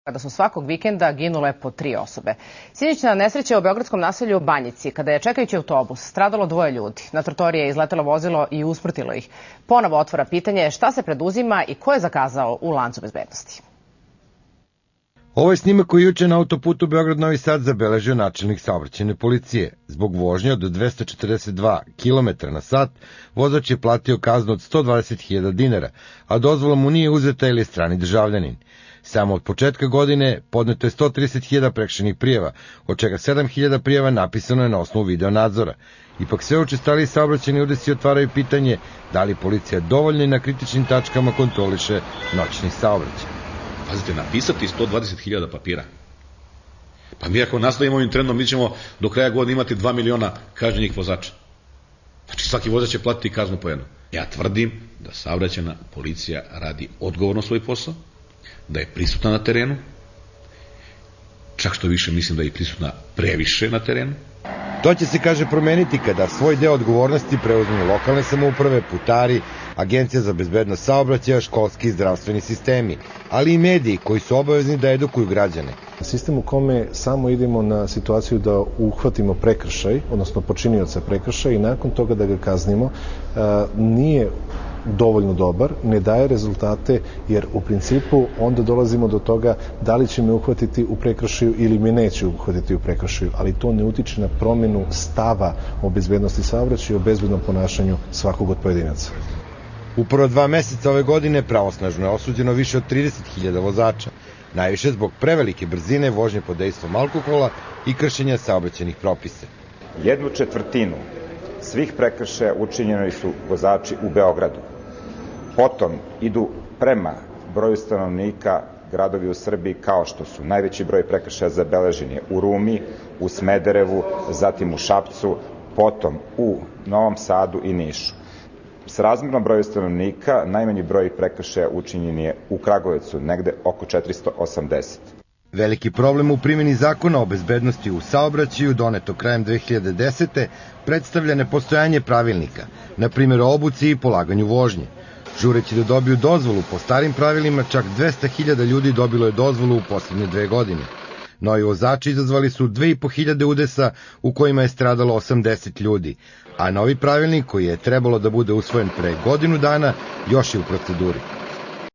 kada su svakog vikenda ginule po 3 osobe. Sinoćna nesreća u beogradskom naselju Banjici, kada je čekajući autobus stradalo 2 ljudi. Na trotorije je izletelo vozilo i usmrtilo ih. Ponovo otvara pitanje šta se preduzima i ko je zakazao u lancu bezbednosti. Ovo je snimak koji juče na autoputu Beograd-Novi Sad zabeležio načelnik saobraćajne policije. Zbog vožnje od 242 km na sat, vozač je platio kaznu od 120.000 dinara, a dozvola mu nije uzeta ili je strani državljanin. Samo od početka godine podneto je 130.000 prekršajnih prijava, od čega 7.000 prijava napisano je na osnovu videonadzora. Ipak sve učestaliji saobraćajni udesi otvaraju pitanje da li policija dovoljno i na kritičnim tačkama kontroliše noćni saobraćaj. Pazite, napisati 120.000 papira. Pa mi ako nastavimo ovim trendom, mi ćemo do kraja godine imati 2 miliona kažnjenih vozača. Znači svaki vozač će platiti kaznu po jednu. Ja tvrdim da saobraćajna policija radi odgovorno svoj posao, da je prisutna na terenu, čak što više mislim da je prisutna previše na terenu. To će se, kaže, promeniti kada svoj deo odgovornosti preuzmu lokalne samouprave, putari, Agencija za bezbednost saobraćaja, školski i zdravstveni sistemi, ali i mediji koji su obavezni da edukuju građane. Sistem u kome samo idemo na situaciju da uhvatimo prekršaj, odnosno počinioca prekršaja i nakon toga da ga kaznimo, nije dovoljno dobar, ne daje rezultate, jer u principu onda dolazimo do toga da li će me uhvatiti u prekršaju ili me neće uhvatiti u prekršaju, ali to ne utiče na promenu stava o bezbednosti saobraćaja i o bezbednom ponašanju svakog od pojedinaca. U prva 2 meseca ove godine pravosnažno je osuđeno više od 30.000 vozača, najviše zbog prevelike brzine, vožnje pod dejstvom alkohola i kršenja saobraćajnih propisa. 1/4 svih prekršaja učinjeni su vozači u Beogradu. Potom idu prema broju stanovnika gradovi u Srbiji kao što su najveći broj prekršaja zabeležen je u Rumi, u Smederevu, zatim u Šapcu, potom u Novom Sadu i Nišu. S razmjerno broju stanovnika najmanji broj prekršaja učinjen je u Kragujevcu, negde oko 480. Veliki problem u primjeni zakona o bezbednosti u saobraćaju, doneto krajem 2010. predstavlja nepostojanje pravilnika, na primjer o obuci i polaganju vožnje. Žureći da dobiju dozvolu po starim pravilima, čak 200.000 ljudi dobilo je dozvolu u posljednje 2 godine. Novi vozači izazvali su 2.500 udesa u kojima je stradalo 80 ljudi, a novi pravilnik koji je trebalo da bude usvojen pre godinu dana još je u proceduri.